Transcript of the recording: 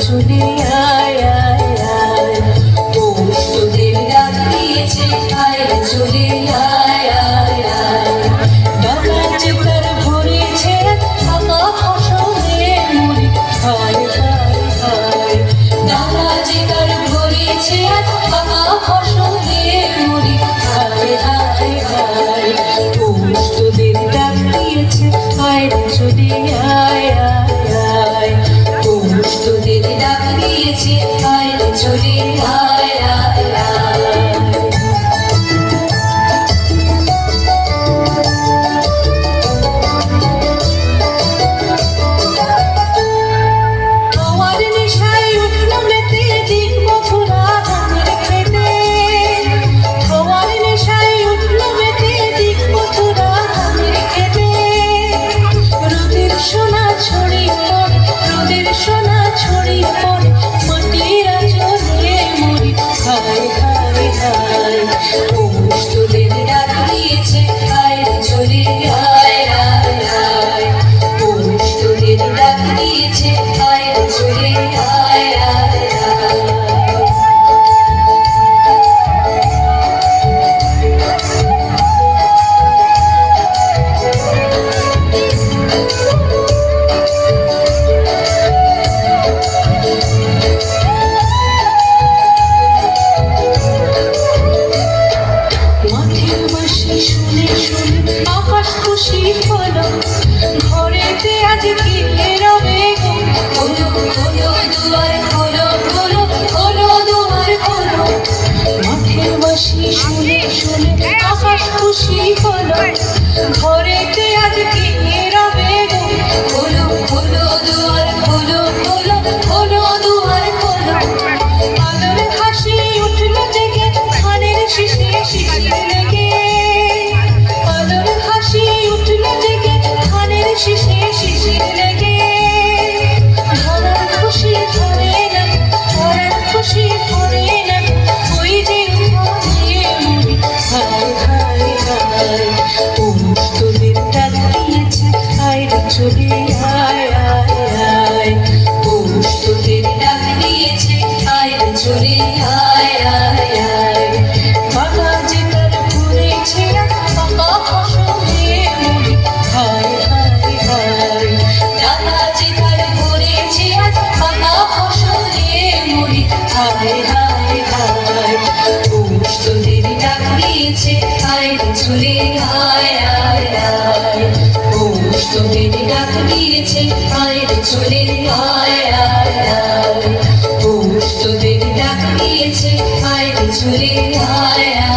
চলে আয় আয় আয় পৌষ তোদের ডাক দিয়েছে আয় চলে আয় আয় আয় ডাকার চেতার ভরেছে ফাঁকা ফসলে মুড়ি হায় হায় হায় ডাকা চেতার ভরেছে ফাঁকা ফসলে মুড়ি হায় হায় হায় পৌষ তোদের ডাক দিয়েছে আয় চলে আয় আয় আয় পৌষ তোদের ডাক দিয়েছে আয় চলে আয় আয় আয় আমার নেশায় উঠল মেতে দিন মথুরা ধানের খেতে আমার নেশায় উঠল মেতে দিন মথুরা ধানের খেতে রোদের সোনা ছড়িয়ে পড়ে রোদের সোনা ছড়িয়ে পড়ে মাটির আঁচলে মুড়ি হায় হায় হায় পৌষ তোদের ডাক দিয়েছে আয় চলে আয় আয় আয় পৌষ তোদের ডাক দিয়েছে আয় চলে আয় আয় আয় মাঠের বাঁশি শুনে শুনে আকাশ খুশি হলো ঘরেতে আজ কি রবে খোলো খোলো দুয়ার খোলো খোলো খোলো দুয়ার খোলো মাঠের বাঁশি শুনে শুনে আকাশ খুশি হলো ঘরেতে আজ কি রবে খোলো খোলো দুয়ার খোলো খোলো খোলো দুয়ার খোলো আলোর হাসি উঠলো জেগে ধানের শিশির শিশির লেগে আলোর হাসি উঠলো জেগে ধানের শিশির শিশির লেগে ধরার খুশি ধরে না ধরার খুশি ধরে না ওই যে মুড়ি হায় হায় হায় পৌষ তোদের ডাক দিয়েছে আয় চলে আয় আয় আয় পৌষ তোদের ডাক দিয়েছে আয় চলে আয় আয় আয় ফাঁকা যেতার ঘুরেছে ফাঁকা ফসলে মুড়ি হায় হায় হায় ডাকা যেতার ঘুরেছে ফাঁকা ফসলে মুড়ি হায় হায় হায় পৌষ তোদের ডাক দিয়েছে আয় চলে আয় আয় আয় পৌষ তোদের ডাক দিয়েছে আয় চলে আয় আয় আয় পৌষ তোদের ডাক দিয়েছে আয় চলে আয়